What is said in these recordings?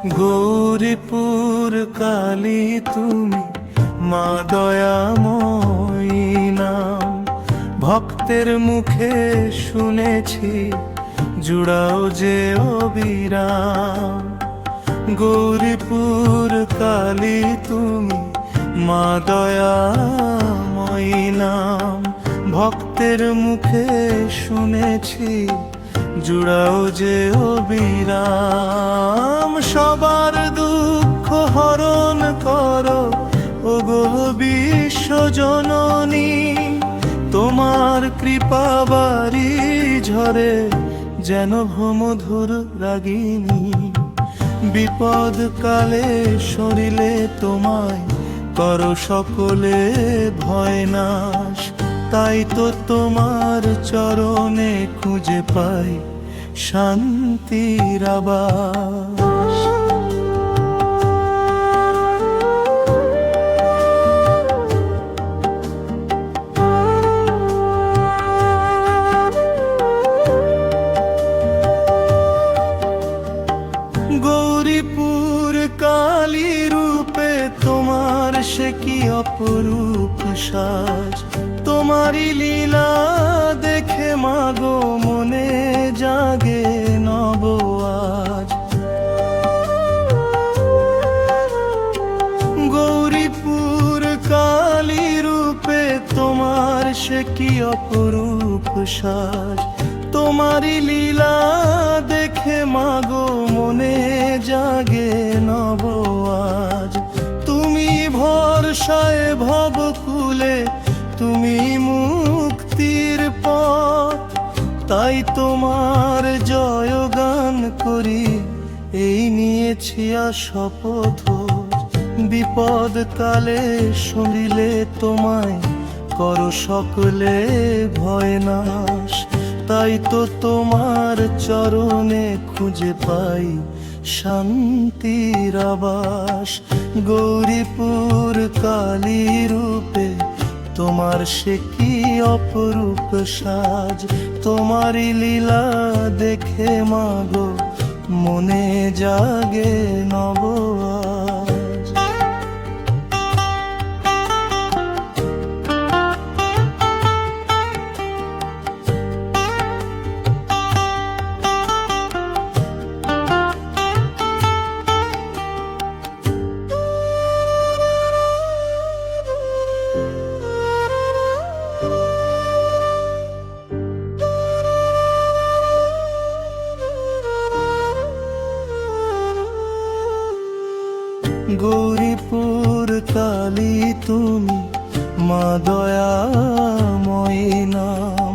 গৌরীপুর কালী তুমি মা দয়াময়ী নাম, ভক্তের মুখে শুনেছি জুড়াও যে অবিরাম। গৌরীপুর কালী তুমি মা দয়াময়ী নাম, ভক্তের মুখে শুনেছি জুড়াও যে অবিরাম। সবার দুঃখ হরণ করো ওগো বিশ্বজননী, তোমার কৃপা বারি ঝরে যেন ভ্রমধুর রাগিনী। বিপদ কালে সরিলে তোমায় করো সকলে ভয় নাশ, তাই তো তোমার চরণে খুঁজে পাই শান্তির আবাস। গৌরীপুর কালী রূপে তোমার সে কি অপরূপ সাজ, তোমারই লীলা দেখে মাগো মনে জাগে নব আজ। গৌরীপুর কালী রূপে তোমার সে কি অপরূপ সাজ, তোমারই লীলা দেখে মাগো মনে জাগে নব আজ। তুমি ভরসায় ভবকুলে, তুমি মুক্তির পথ, তাই তোমার জয়গান করি এই নিয়েছি শপথ। বিপদ কালে শুনিলে তোমায় করো সকলে ভয় নাশ, তাই তো তোমার চরণে খুঁজে পাই শান্তির আবাস। গৌরীপুর কালী রূপে তোমার সে কি অপরূপ সাজ, তোমারই লীলা দেখে মাগো মনে জাগে নব আজ। গৌরীপুর কালী তুমি মা দয়াময়ী নাম,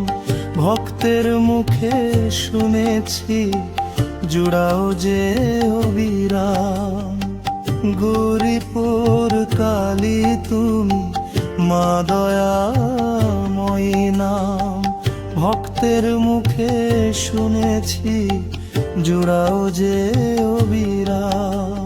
ভক্তের মুখে শুনেছি জুড়াও যে অবিরাম। গৌরীপুর কালী তুমি মা দয়াময়ী নাম, ভক্তের মুখে শুনেছি জুড়াও যে অবিরাম।